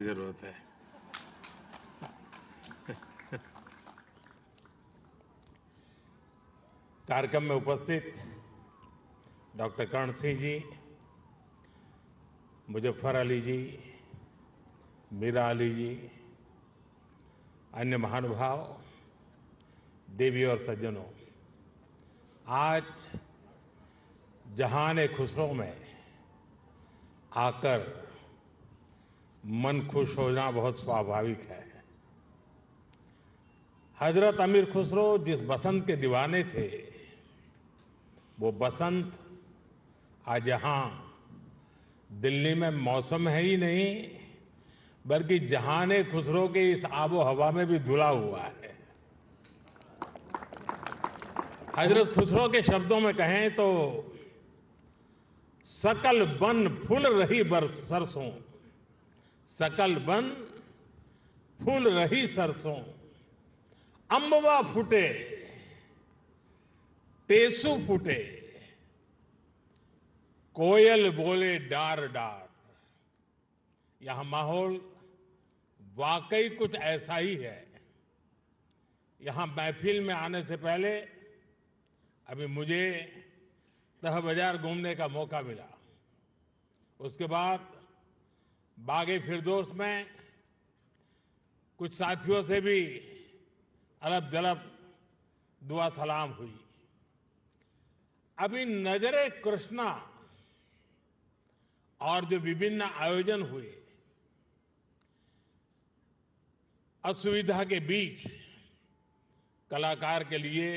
जरूरत है। कार्यक्रम में उपस्थित डॉक्टर कर्ण सिंह जी, मुजफ्फर अली जी, मीरा अली जी, अन्य महानुभाव, देवी और सज्जनों, आज जहान-ए-खुसरो में आकर मन खुश होना बहुत स्वाभाविक है। हजरत अमीर खुसरो जिस बसंत के दीवाने थे, वो बसंत आज यहाँ दिल्ली में मौसम है ही नहीं, बल्कि जहान-ए-खुसरो के इस आबो हवा में भी धुला हुआ है। हजरत खुसरो के शब्दों में कहें तो सकल बन फूल रही बरस सरसों, सकल बन फूल रही सरसों, अम्बवा फूटे टेसू फूटे, कोयल बोले डार डार। यहां माहौल वाकई कुछ ऐसा ही है। यहां महफिल में आने से पहले अभी मुझे तह बाजार घूमने का मौका मिला। उसके बाद बागे फिरदौस में कुछ साथियों से भी अलब जलब दुआ सलाम हुई। अभी नजरे कृष्णा और जो विभिन्न आयोजन हुए, असुविधा के बीच कलाकार के लिए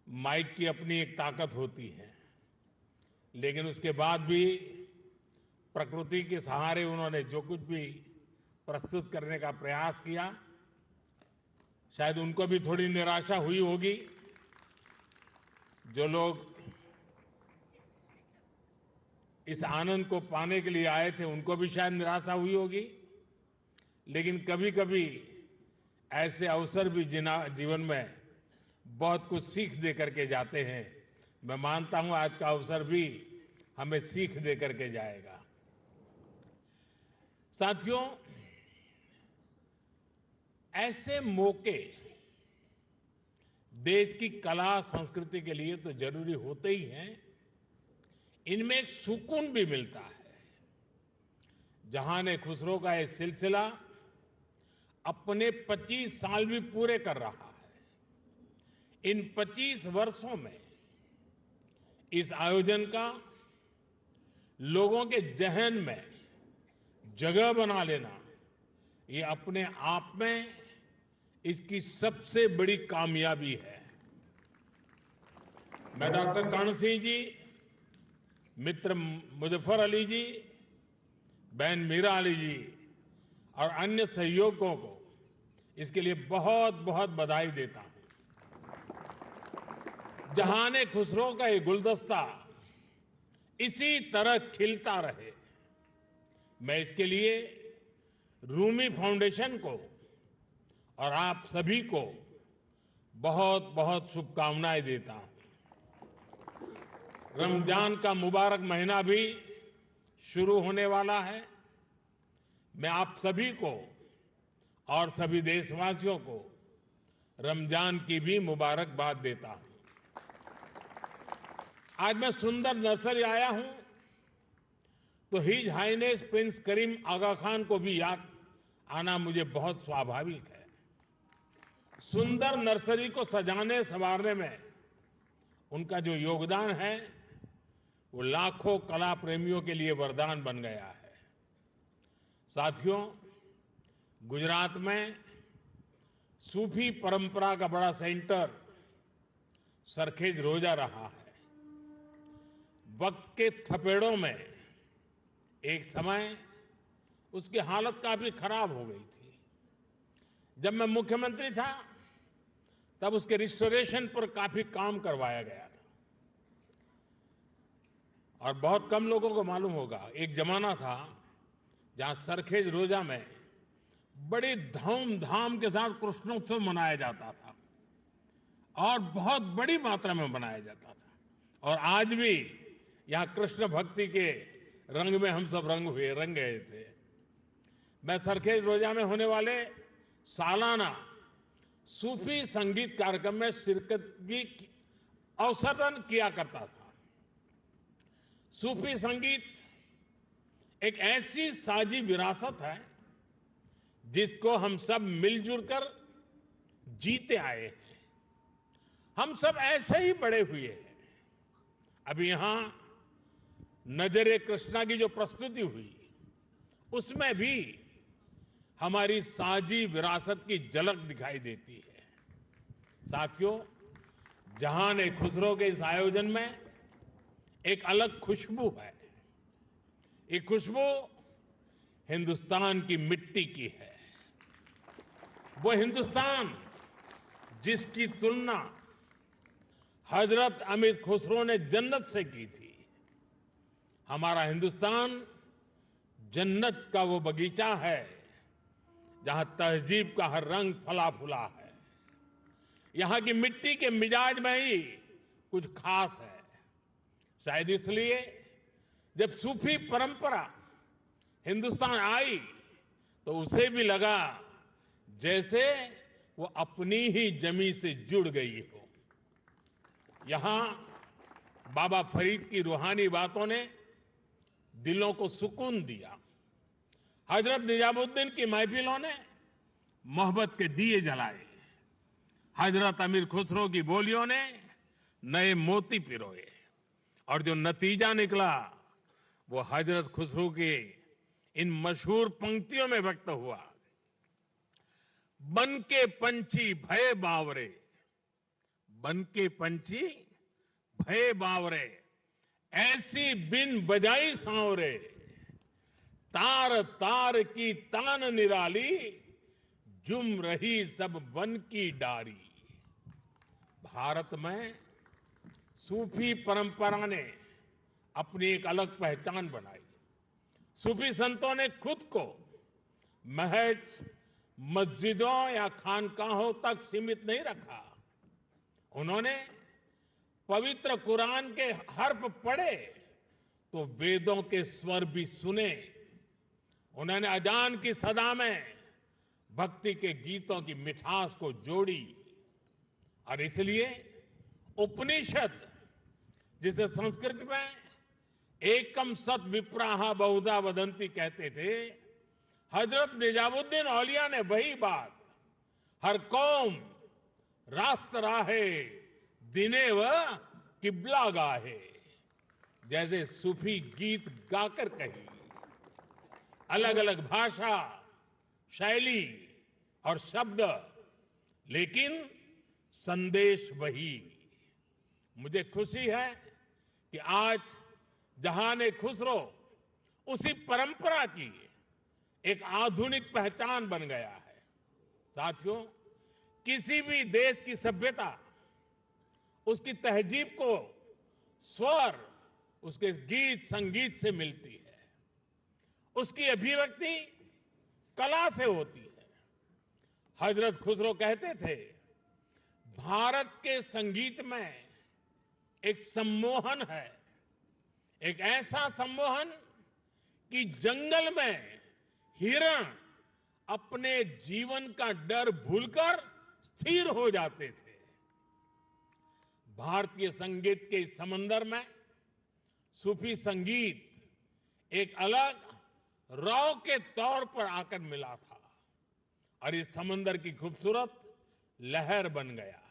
माइक की अपनी एक ताकत होती है, लेकिन उसके बाद भी प्रकृति के सहारे उन्होंने जो कुछ भी प्रस्तुत करने का प्रयास किया, शायद उनको भी थोड़ी निराशा हुई होगी। जो लोग इस आनंद को पाने के लिए आए थे, उनको भी शायद निराशा हुई होगी। लेकिन कभी कभी ऐसे अवसर भी जीवन में बहुत कुछ सीख दे करके जाते हैं। मैं मानता हूं आज का अवसर भी हमें सीख दे करके जाएगा। साथियों, ऐसे मौके देश की कला संस्कृति के लिए तो जरूरी होते ही हैं, इनमें एक सुकून भी मिलता है। जहान-ए-खुसरो का ये सिलसिला अपने 25 साल भी पूरे कर रहा है। इन 25 वर्षों में इस आयोजन का लोगों के जहन में जगह बना लेना, ये अपने आप में इसकी सबसे बड़ी कामयाबी है। मैं डॉक्टर कर्ण सिंह जी, मित्र मुजफ्फर अली जी, बहन मीरा अली जी और अन्य सहयोगियों को इसके लिए बहुत बहुत बधाई देता हूं। जहान-ए-खुसरो का ये गुलदस्ता इसी तरह खिलता रहे, मैं इसके लिए रूमी फाउंडेशन को और आप सभी को बहुत बहुत शुभकामनाएं देता हूं। रमजान का मुबारक महीना भी शुरू होने वाला है। मैं आप सभी को और सभी देशवासियों को रमजान की भी मुबारकबाद देता हूं। आज मैं सुंदर नर्सरी आया हूं तो हिज हाइनेस प्रिंस करीम आगा खान को भी याद आना मुझे बहुत स्वाभाविक है। सुंदर नर्सरी को सजाने संवारने में उनका जो योगदान है, वो लाखों कला प्रेमियों के लिए वरदान बन गया है। साथियों, गुजरात में सूफी परंपरा का बड़ा सेंटर सरखेज रोजा रहा है। वक्त के थपेड़ों में एक समय उसकी हालत काफी खराब हो गई थी। जब मैं मुख्यमंत्री था, तब उसके रिस्टोरेशन पर काफी काम करवाया गया था। और बहुत कम लोगों को मालूम होगा, एक जमाना था जहां सरखेज रोजा में बड़ी धूमधाम के साथ कृष्णोत्सव मनाया जाता था और बहुत बड़ी मात्रा में मनाया जाता था। और आज भी यहां कृष्ण भक्ति के रंग में हम सब रंग गए थे। मैं सरखेज रोजा में होने वाले सालाना सूफी संगीत कार्यक्रम में शिरकत भी अवसरन किया करता था। सूफी संगीत एक ऐसी साझी विरासत है जिसको हम सब मिलजुल कर जीते आए हैं। हम सब ऐसे ही बड़े हुए हैं। अभी यहां नजरे कृष्णा की जो प्रस्तुति हुई उसमें भी हमारी साझी विरासत की झलक दिखाई देती है। साथियों, जहान-ए खुसरो के इस आयोजन में एक अलग खुशबू है। ये खुशबू हिंदुस्तान की मिट्टी की है। वो हिंदुस्तान जिसकी तुलना हजरत अमीर खुसरो ने जन्नत से की थी। हमारा हिंदुस्तान जन्नत का वो बगीचा है जहां तहजीब का हर रंग फला फूला है। यहां की मिट्टी के मिजाज में ही कुछ खास है। शायद इसलिए जब सूफी परंपरा हिंदुस्तान आई तो उसे भी लगा जैसे वो अपनी ही जमी से जुड़ गई हो। यहां बाबा फरीद की रूहानी बातों ने दिलों को सुकून दिया। हजरत निजामुद्दीन की महफिलों ने मोहब्बत के दिए जलाए। हजरत अमीर खुसरो की बोलियों ने नए मोती पिरोए और जो नतीजा निकला वो हजरत खुसरो के इन मशहूर पंक्तियों में व्यक्त हुआ। बन के पंछी भय बावरे, बन के पंछी भय बावरे, ऐसी बिन बजाई सांवरे, तार तार की तान निराली, जुम रही सब वन की डारी। भारत में सूफी परंपरा ने अपनी एक अलग पहचान बनाई। सूफी संतों ने खुद को महज मस्जिदों या खानकाहों तक सीमित नहीं रखा। उन्होंने पवित्र कुरान के हर्फ पढ़े तो वेदों के स्वर भी सुने। उन्होंने अजान की सदा में भक्ति के गीतों की मिठास को जोड़ी और इसलिए उपनिषद, जिसे संस्कृत में एकम सत विप्राहा बहुधा वदंती कहते थे, हजरत निजामुद्दीन औलिया ने वही बात हर कौम रास्त राहे दिने व किबला गाहे जैसे सूफी गीत गाकर कही। अलग अलग भाषा, शैली और शब्द, लेकिन संदेश वही। मुझे खुशी है कि आज जहान-ए-खुसरो उसी परंपरा की एक आधुनिक पहचान बन गया है। साथियों, किसी भी देश की सभ्यता उसकी तहजीब को स्वर उसके गीत संगीत से मिलती है। उसकी अभिव्यक्ति कला से होती है। हजरत खुसरो कहते थे, भारत के संगीत में एक सम्मोहन है, एक ऐसा सम्मोहन कि जंगल में हिरण अपने जीवन का डर भूलकर स्थिर हो जाते थे। भारतीय संगीत के इस समंदर में सूफी संगीत एक अलग रौ के तौर पर आकर मिला था और इस समंदर की खूबसूरत लहर बन गया।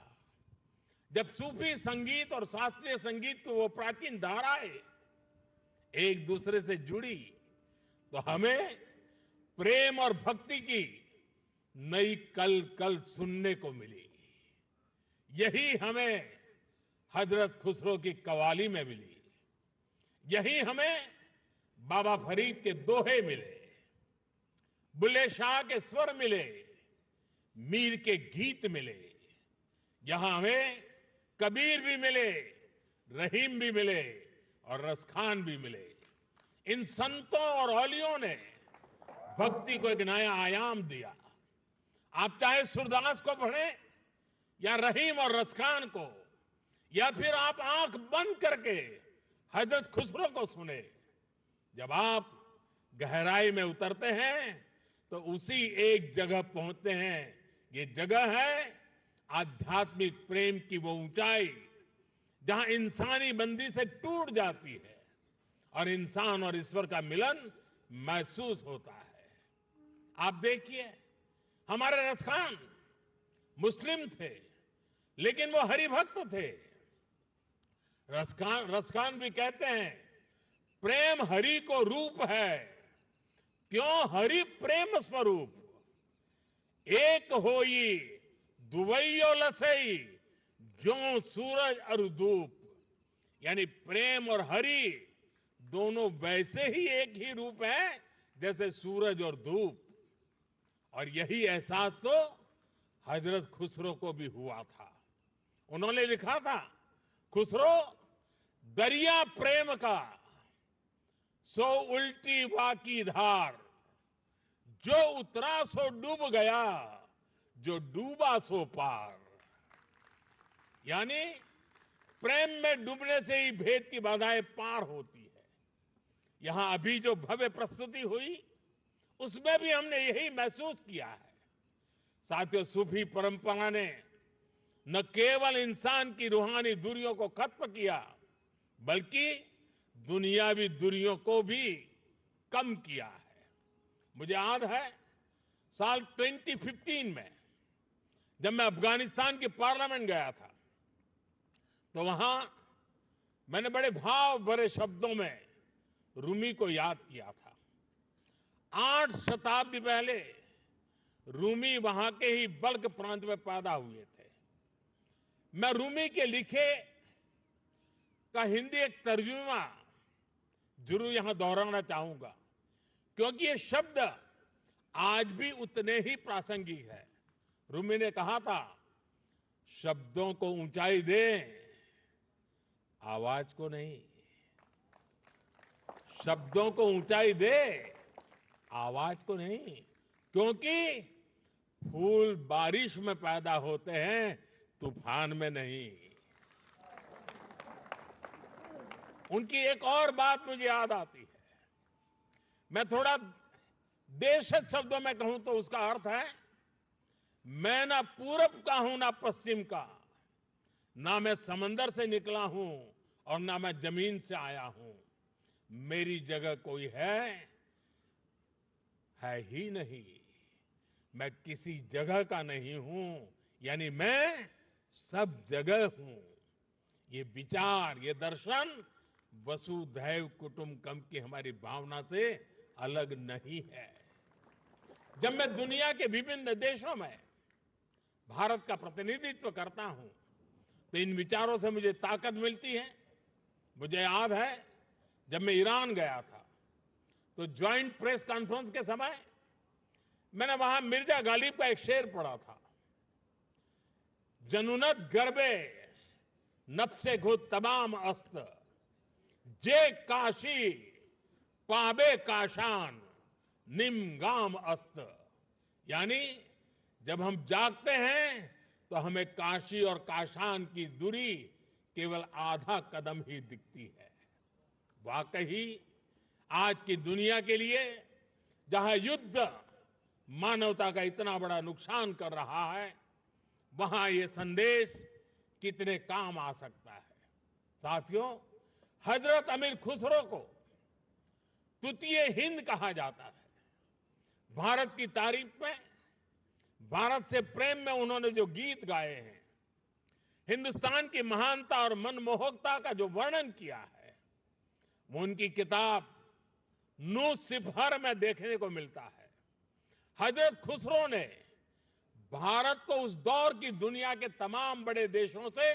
जब सूफी संगीत और शास्त्रीय संगीत की वो प्राचीन धाराएं एक दूसरे से जुड़ी तो हमें प्रेम और भक्ति की नई कल कल सुनने को मिली। यही हमें हजरत खुसरो की कव्वाली में मिली। यही हमें बाबा फरीद के दोहे मिले, बुल्ले शाह के स्वर मिले, मीर के गीत मिले। यहां हमें कबीर भी मिले, रहीम भी मिले और रसखान भी मिले। इन संतों और औलियों ने भक्ति को एक नया आयाम दिया। आप चाहे सूरदास को पढ़ें या रहीम और रसखान को, या फिर आप आंख बंद करके हजरत खुसरो को सुने। जब आप गहराई में उतरते हैं तो उसी एक जगह पहुंचते हैं। ये जगह है आध्यात्मिक प्रेम की वो ऊंचाई जहां इंसानी बंदी से टूट जाती है और इंसान और ईश्वर का मिलन महसूस होता है। आप देखिए, हमारे रसखान मुस्लिम थे, लेकिन वो हरिभक्त थे। रसखान भी कहते हैं, प्रेम हरि को रूप है, त्यों हरि प्रेम स्वरूप। एक होई दुवैयो लसई, जो सूरज और धूप। यानी प्रेम और हरि दोनों वैसे ही एक ही रूप है जैसे सूरज और धूप। और यही एहसास तो हजरत खुसरो को भी हुआ था। उन्होंने लिखा था, खुसरो दरिया प्रेम का सो उल्टी वाकी धार, जो उतरा सो डूब गया, जो डूबा सो पार। यानी प्रेम में डूबने से ही भेद की बाधाएं पार होती है। यहां अभी जो भव्य प्रस्तुति हुई उसमें भी हमने यही महसूस किया है। साथियों, सूफी परंपरा ने न केवल इंसान की रूहानी दूरियों को खत्म किया, बल्कि दुनियावी दूरियों को भी कम किया है। मुझे याद है साल 2015 में जब मैं अफगानिस्तान की पार्लियामेंट गया था, तो वहां मैंने बड़े भाव भरे शब्दों में रूमी को याद किया था। 8 शताब्दी पहले रूमी वहां के ही बल्ख प्रांत में पैदा हुए थे। मैं रूमी के लिखे का हिंदी एक तर्जुमा जरूर यहां दोहराना चाहूंगा, क्योंकि ये शब्द आज भी उतने ही प्रासंगिक है। रूमी ने कहा था, शब्दों को ऊंचाई दे, आवाज को नहीं। शब्दों को ऊंचाई दे, आवाज को नहीं, क्योंकि फूल बारिश में पैदा होते हैं, तूफान में नहीं। उनकी एक और बात मुझे याद आती है। मैं थोड़ा देशज शब्दों में कहूं तो उसका अर्थ है, मैं ना पूरब का हूं ना पश्चिम का, ना मैं समंदर से निकला हूं और ना मैं जमीन से आया हूं। मेरी जगह कोई है ही नहीं। मैं किसी जगह का नहीं हूं, यानी मैं सब जगह हूं। ये विचार, ये दर्शन वसुधैव कुटुंबकम की हमारी भावना से अलग नहीं है। जब मैं दुनिया के विभिन्न देशों में भारत का प्रतिनिधित्व करता हूं, तो इन विचारों से मुझे ताकत मिलती है। मुझे याद है जब मैं ईरान गया था, तो ज्वाइंट प्रेस कॉन्फ्रेंस के समय मैंने वहां मिर्जा गालिब का एक शेर पढ़ा था, जनुनत गर्बे नफ्से घो तमाम अस्त, जे काशी पाबे काशान निमगाम अस्त। यानी जब हम जागते हैं तो हमें काशी और काशान की दूरी केवल आधा कदम ही दिखती है। वाकई आज की दुनिया के लिए जहां युद्ध मानवता का इतना बड़ा नुकसान कर रहा है, वहां ये संदेश कितने काम आ सकता है। साथियों, हजरत अमीर खुसरो को तूतीए हिंद कहा जाता है। भारत की तारीफ में, भारत से प्रेम में उन्होंने जो गीत गाए हैं, हिंदुस्तान की महानता और मनमोहकता का जो वर्णन किया है, वो उनकी किताब नू सिफर में देखने को मिलता है। हजरत खुसरो ने भारत को उस दौर की दुनिया के तमाम बड़े देशों से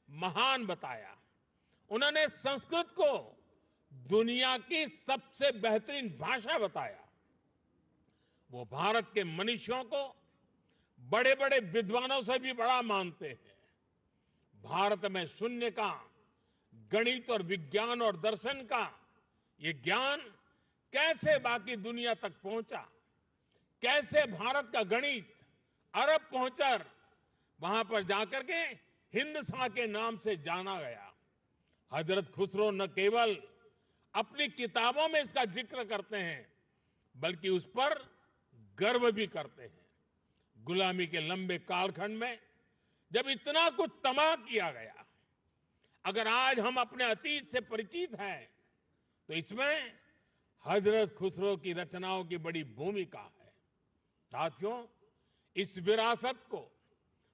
महान बताया। उन्होंने संस्कृत को दुनिया की सबसे बेहतरीन भाषा बताया। वो भारत के मनीषियों को बड़े बड़े विद्वानों से भी बड़ा मानते हैं। भारत में शून्य का, गणित और विज्ञान और दर्शन का ये ज्ञान कैसे बाकी दुनिया तक पहुंचा, कैसे भारत का गणित अरब पहुंचकर वहां पर जाकर के हिंदसा के नाम से जाना गया। हजरत खुसरो न केवल अपनी किताबों में इसका जिक्र करते हैं, बल्कि उस पर गर्व भी करते हैं। गुलामी के लंबे कालखंड में जब इतना कुछ तबाह किया गया, अगर आज हम अपने अतीत से परिचित हैं तो इसमें हजरत खुसरो की रचनाओं की बड़ी भूमिका है। साथियों, इस विरासत को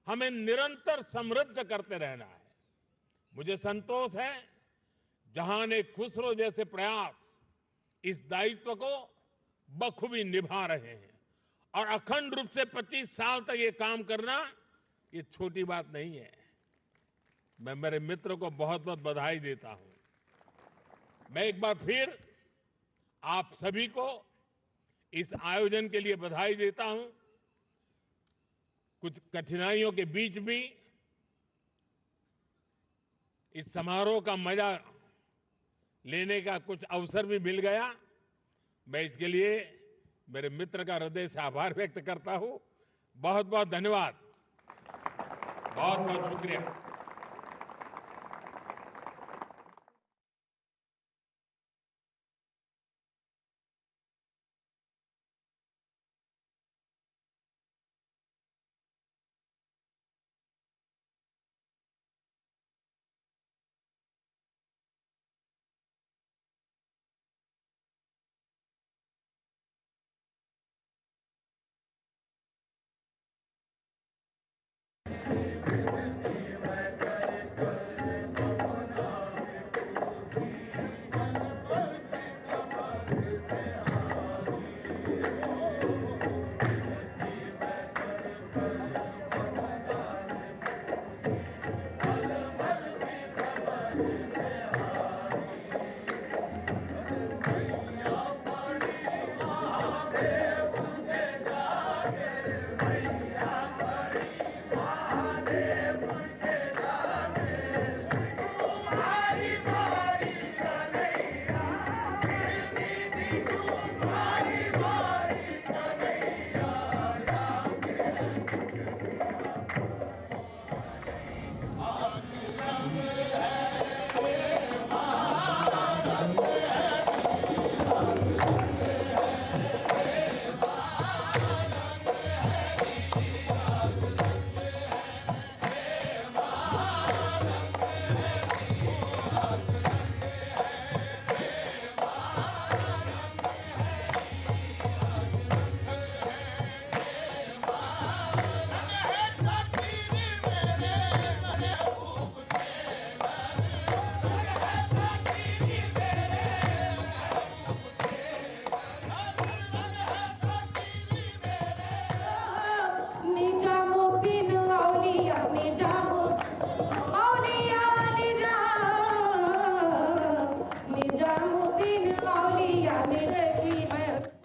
हमें निरंतर समृद्ध करते रहना है। मुझे संतोष है जहां खुसरो जैसे प्रयास इस दायित्व को बखूबी निभा रहे हैं और अखंड रूप से 25 साल तक ये काम करना ये छोटी बात नहीं है। मैं मेरे मित्र को बहुत बहुत बधाई देता हूं। मैं एक बार फिर आप सभी को इस आयोजन के लिए बधाई देता हूं। कुछ कठिनाइयों के बीच भी इस समारोह का मजा लेने का कुछ अवसर भी मिल गया। मैं इसके लिए मेरे मित्र का हृदय से आभार व्यक्त करता हूं। बहुत बहुत धन्यवाद, बहुत बहुत शुक्रिया। निजामुद्दीन औलिया ने देखी मैं